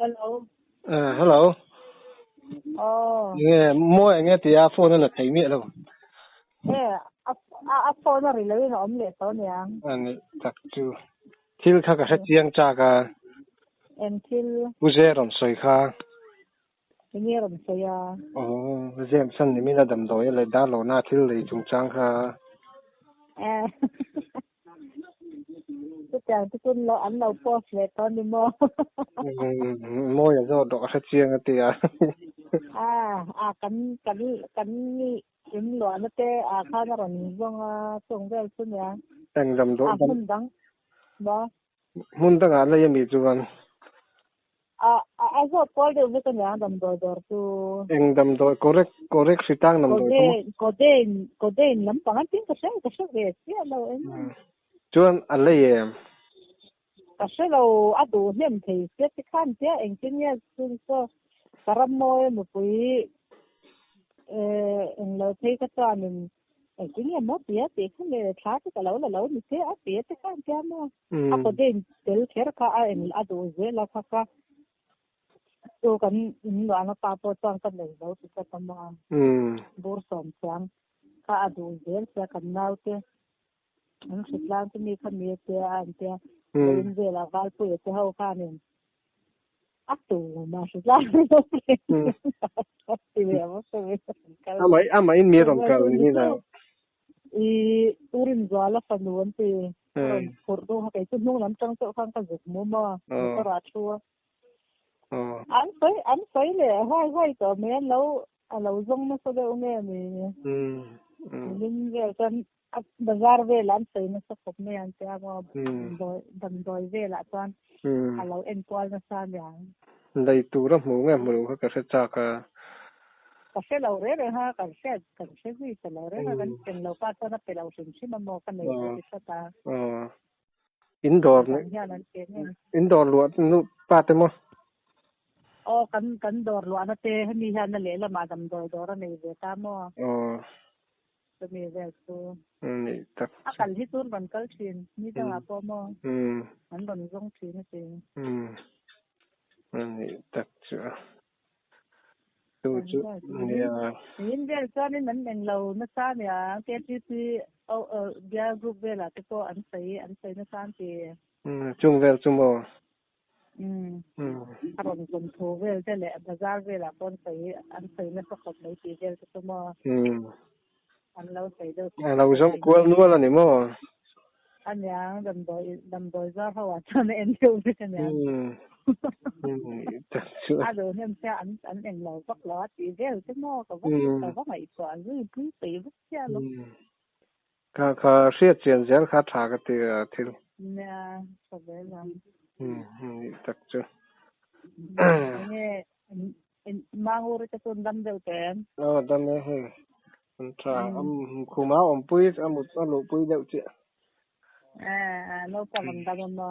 Hello. Hello. Oh. Nghe mỗi nghe thì phone nó thấy miệng đâu. Phone nó relay nó lệ tao nè. Anh chắc chú. Til khá cả chiang cha cả. Em til Uze ron soi kha. nghe rồi sao ya? Zem san ni mi na dam doi le da lo na til le chung chang kha. Tôi chẳng tôi cũng lo ăn lâu post lệ tao đi mua. Mỗi giờ đó khá chiang thì Cắn ni im lo nó te khá nó rồi vong sung về xuân ya. anh dam doi Mun dang. Ba. mun ta ga le mi chuan. Aso Paul de với cái nhà đầm đồi đồi tu. Anh dam doi correct sitang nam doi. Có đen lắm bằng tiếng cái sao về xí lâu em. Chuan anh le em. Kasi lâu ado nem thì sẽ khăn thế anh chính nha xin cho karam mo mo pui anh lâu thấy cái cho mình anh chính nha mất tiếc thì không để tháo cái lâu mình thế á tiếc cái khăn thế mà ako din tel kher ka anh ado dễ là ka to kan in lo na pa po tang kan nei lo ti ka ma bor som chang ka ado dễ sẽ kan nau te anh sẽ làm cái này kan mi te an te lên về là val phụ te hậu kha nên tu mà sẽ làm thì về mà sẽ Ama in mi ron ka ni na. Urin zuala panuan ti kurdo cái tu nung lam chang to khang ka zuk mo ma ta ra chua anh phải le hai to me lâu zong na so de me min về kan bazar về lan sai na sa khop me an ta ma dam doi về la tan lâu en pol na sa ya Đây tu ra mu nghe mu ka sa cha ka. Kasi lâu re ha kasi vi sa lâu re ha kan ken lâu pa to na pe lâu sim si mo kan nei sa ta Indoor luat nu pate mo. Kan dor lo ana te ni han na le la ma dam dor nei ve ta mo to me ve so Ni tak. akal hi tur ban kal chin ni ta po mo an ban zong chin te Ni tak chu. Tu ya. Yin ve sa ni nan en lâu na sa ya te ti dia group ve la te ko an sai na san ti Chung vel chung mo. Aron kon to vel te le bazar ve la kon sai an sai na sa khop nei ti vel te mo an lâu sai do Lâu zong kwal nu la ni mo. anh yang đầm đồi ra hoa cho nên em yêu cái này ado nem sẽ anh em lâu bắt lót thì về cái mò có bắt mày có rồi cứ tùy bắt xe luôn Ka siết chen zel kha tha ka ti thil. nè có vẻ là Ni tak chu. nghe mang ur cái tuần đâm đầu tên Dan ne he. Tra khuma pui am lu pui deu chi. nó còn đâm mà